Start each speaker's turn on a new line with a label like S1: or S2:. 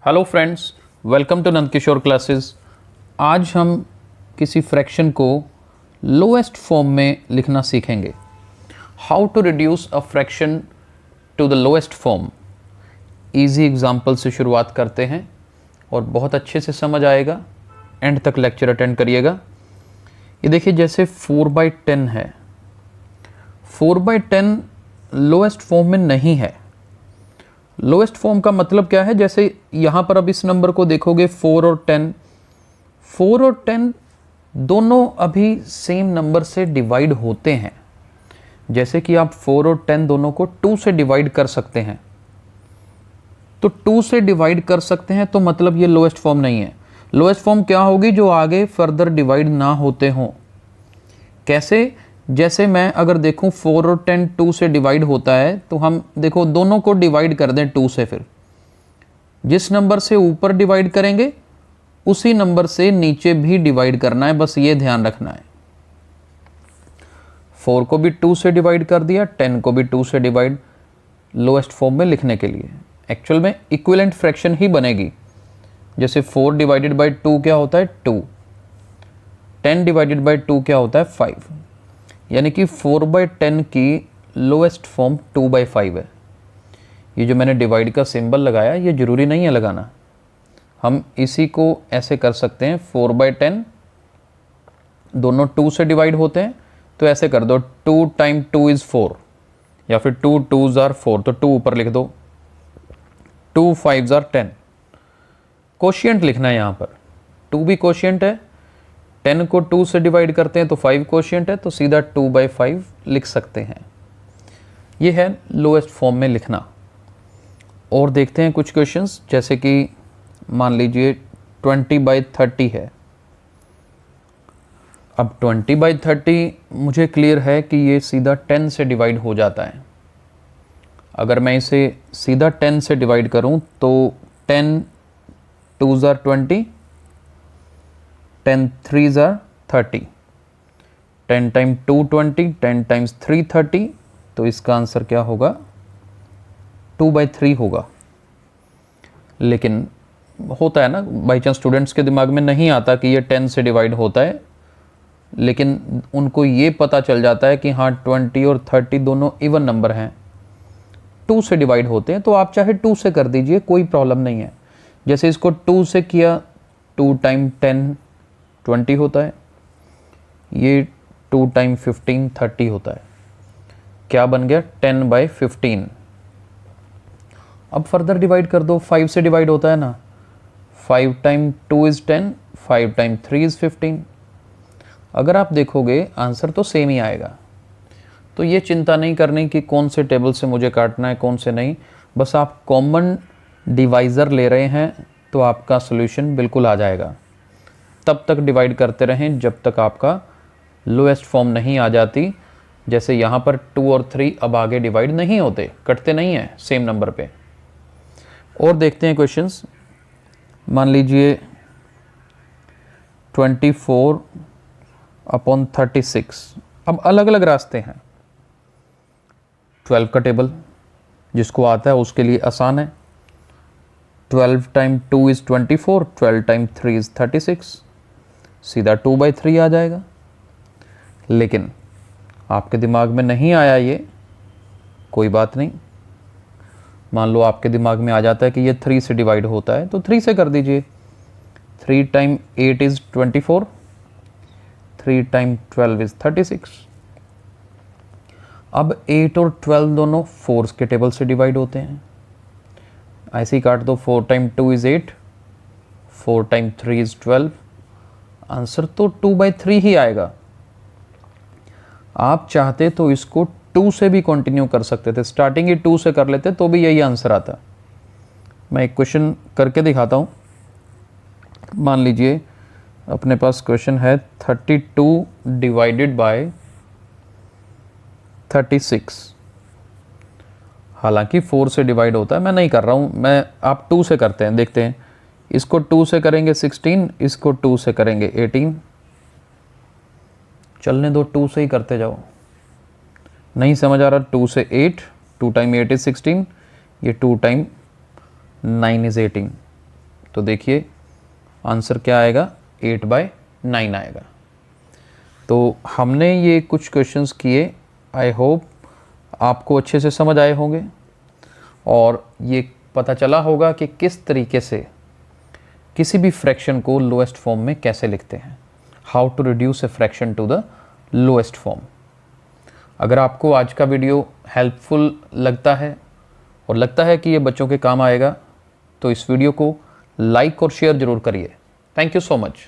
S1: Hello friends, welcome to Nandkishore classes. आज हम किसी फ्रैक्शन को लोएस्ट फॉर्म में लिखना सीखेंगे। How to reduce a fraction to the lowest form. Easy example से शुरुआत करते हैं और बहुत अच्छे से समझ आएगा। एंड तक लेक्चर अटेंड करिएगा। ये देखिए, जैसे 4/10 है। 4/10 लोएस्ट फॉर्म में नहीं है। लोएस्ट फॉर्म का मतलब क्या है? जैसे यहाँ पर अब इस नंबर को देखोगे 4 और 10 दोनों अभी सेम नंबर से डिवाइड होते हैं। जैसे कि आप 4 और 10 दोनों को 2 से डिवाइड कर सकते हैं, तो 2 से डिवाइड कर सकते हैं तो मतलब ये लोएस्ट फॉर्म नहीं है। लोएस्ट फॉर्म क्या होगी? जो आगे फर्दर डिवाइड ना होते हों। कैसे? जैसे मैं अगर देखूं 4 और 10 2 से डिवाइड होता है, तो हम देखो दोनों को डिवाइड कर दें 2 से। फिर जिस नंबर से ऊपर डिवाइड करेंगे उसी नंबर से नीचे भी डिवाइड करना है, बस ये ध्यान रखना है। 4 को भी 2 से डिवाइड कर दिया, 10 को भी 2 से डिवाइड, लोएस्ट फॉर्म में लिखने के लिए। एक्चुअल में इक्विवेलेंट फ्रैक्शन ही बनेगी। जैसे 4 डिवाइडेड बाई 2 क्या होता है? 2। 10 डिवाइडेड बाई 2 क्या होता है? 5। यानी कि 4/10 की लोएस्ट फॉर्म 2/5 है। ये जो मैंने डिवाइड का सिंबल लगाया, ये जरूरी नहीं है लगाना। हम इसी को ऐसे कर सकते हैं, 4/10 दोनों 2 से डिवाइड होते हैं, तो ऐसे कर दो 2 टाइम 2 इज़ 4, या फिर 2 2s are 4, तो 2 ऊपर लिख दो, 2 5s are 10। कोशिएंट लिखना है यहाँ पर। 2 भी कोशिएंट है, 10 को 2 से डिवाइड करते हैं तो 5 कोशिएंट है, तो सीधा 2/5 लिख सकते हैं। ये है लोएस्ट फॉर्म में लिखना। और देखते हैं कुछ क्वेश्चंस। जैसे कि मान लीजिए 20/30 है। अब 20/30 मुझे क्लियर है कि ये सीधा 10 से डिवाइड हो जाता है। अगर मैं इसे सीधा 10 से डिवाइड करूं तो 10 2s are 20, 10 3s are 30, 10 time 2 20, 10 times 3 30, तो इसका आंसर क्या होगा? 2/3 होगा। लेकिन होता है ना, बाई चांस स्टूडेंट्स के दिमाग में नहीं आता कि ये 10 से डिवाइड होता है, लेकिन उनको ये पता चल जाता है कि हाँ 20 और 30 दोनों इवन नंबर हैं, 2 से डिवाइड होते हैं, तो आप चाहे 2 से कर दीजिए, कोई प्रॉब्लम नहीं है। जैसे इसको 2 से किया, 2 टाइम 10 20 होता है, ये 2 टाइम 15 30 होता है। क्या बन गया? 10/15। अब फर्दर डिवाइड कर दो, 5 से डिवाइड होता है ना, 5 टाइम 2 इज़ 10, 5 टाइम 3 इज़ 15। अगर आप देखोगे आंसर तो सेम ही आएगा। तो ये चिंता नहीं करनी कि कौन से टेबल से मुझे काटना है, कौन से नहीं। बस आप कॉमन डिवाइज़र ले रहे हैं तो आपका सोल्यूशन बिल्कुल आ जाएगा। तब तक डिवाइड करते रहें जब तक आपका लोएस्ट फॉर्म नहीं आ जाती। जैसे यहाँ पर 2 और 3 अब आगे डिवाइड नहीं होते, कटते नहीं हैं सेम नंबर पे। और देखते हैं क्वेश्चंस। मान लीजिए 24/36। अब अलग अलग रास्ते हैं। 12 का टेबल जिसको आता है उसके लिए आसान है। 12 टाइम 2 इज़ 24, 12 टाइम 3 इज़ 36, सीधा 2/3 आ जाएगा। लेकिन आपके दिमाग में नहीं आया ये, कोई बात नहीं। मान लो आपके दिमाग में आ जाता है कि ये 3 से डिवाइड होता है, तो 3 से कर दीजिए। 3 टाइम 8 इज़ 24, 3 टाइम 12 इज़ 36। अब 8 और 12 दोनों 4 के टेबल से डिवाइड होते हैं, ऐसे ही काट दो। 4 time 2 is 8, 4 time 3 is 12। Answer तो 2/3 ही आएगा। आप चाहते तो इसको 2 से भी कंटिन्यू कर सकते थे, स्टार्टिंग ही 2 से कर लेते तो भी यही आंसर आता। मैं एक क्वेश्चन करके दिखाता हूँ। मान लीजिए अपने पास क्वेश्चन है 32 डिवाइडेड बाय 36। हालांकि 4 से डिवाइड होता है, मैं नहीं कर रहा हूँ, आप 2 से करते हैं। देखते हैं, इसको 2 से करेंगे 16, इसको 2 से करेंगे 18। चलने दो, 2 से ही करते जाओ। नहीं समझ आ रहा, 2 से 8, 2 टाइम 8 इज़ 16, ये 2 टाइम 9 इज़ 18। तो देखिए आंसर क्या आएगा, 8/9 आएगा। तो हमने ये कुछ क्वेश्चंस किए, आई होप आपको अच्छे से समझ आए होंगे और ये पता चला होगा कि किस तरीके से किसी भी फ्रैक्शन को लोएस्ट फॉर्म में कैसे लिखते हैं, how to reduce a fraction to the lowest form. अगर आपको आज का वीडियो हेल्पफुल लगता है और लगता है कि ये बच्चों के काम आएगा तो इस वीडियो को लाइक और शेयर ज़रूर करिए। Thank you so much.